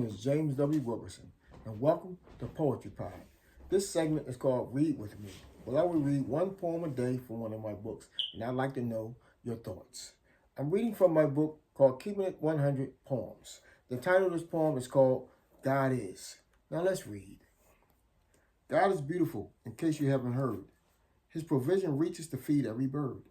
is James W. Wilkerson, and welcome to Poetry Pod. This segment is called Read With Me. Well, I will read one poem a day from one of my books, and I'd like to know your thoughts. I'm reading from my book called Keeping It 100 Poems. The title of this poem is called God Is. Now let's read. God is beautiful, in case you haven't heard. His provision reaches to feed every bird.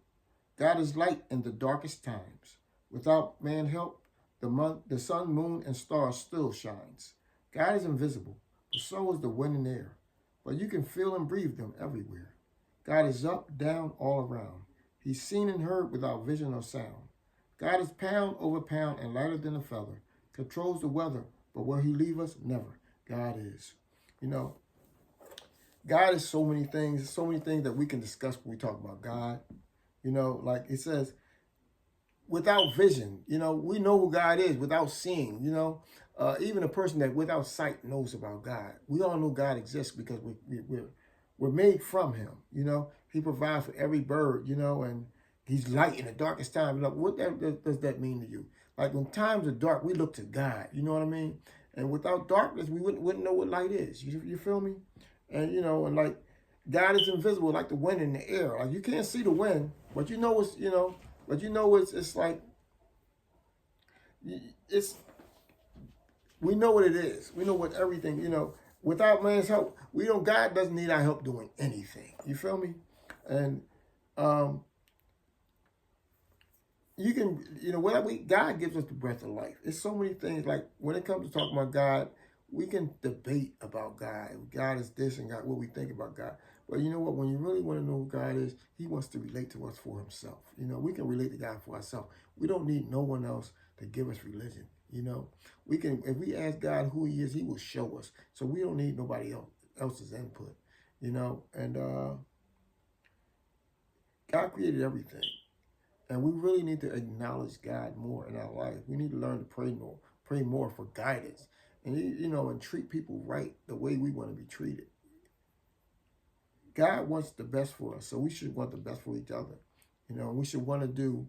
God is light in the darkest times. Without man help, the sun, moon, and stars still shines. God is invisible, but so is the wind and air. But you can feel and breathe them everywhere. God is up, down, all around. He's seen and heard without vision or sound. God is pound over pound and lighter than a feather. Controls the weather, but will he leave us? Never. God is. You know, God is so many things that we can discuss when we talk about God. You know, like it says, without vision, you know, we know who God is without seeing, you know. Even a person that without sight knows about God. We all know God exists because we're made from him, you know. He provides for every bird, you know, and he's light in the darkest time. Like, what does that mean to you? Like when times are dark, we look to God, you know what I mean? And without darkness, we wouldn't know what light is. You feel me? And, you know, and like God is invisible like the wind in the air. Like you can't see the wind, but you know it's, you know, but you know it's like, it's, we know what it is. We know what everything, you know, without man's help, God doesn't need our help doing anything. You feel me? And you can, you know, God gives us the breath of life. It's so many things. Like when it comes to talking about God, we can debate about God. God is this and God, what we think about God. But you know what? When you really want to know who God is, he wants to relate to us for himself. You know, we can relate to God for ourselves. We don't need no one else to give us religion. You know, we can, if we ask God who he is, he will show us. So we don't need nobody else's input, you know. And God created everything. And we really need to acknowledge God more in our life. We need to learn to pray more for guidance. And, you know, and treat people right the way we want to be treated. God wants the best for us, so we should want the best for each other. You know, we should want to do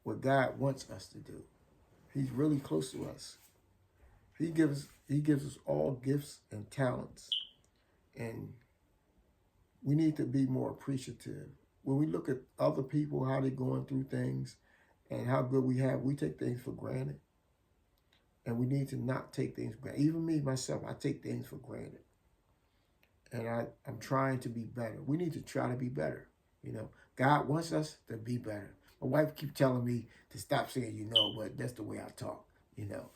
what God wants us to do. He's really close to us. He gives us all gifts and talents. And we need to be more appreciative. When we look at other people, how they're going through things and how good we have, we take things for granted. And we need to not take things for granted. Even me, myself, I take things for granted. And I'm trying to be better. We need to try to be better. You know, God wants us to be better. My wife keeps telling me to stop saying, you know, but that's the way I talk, you know.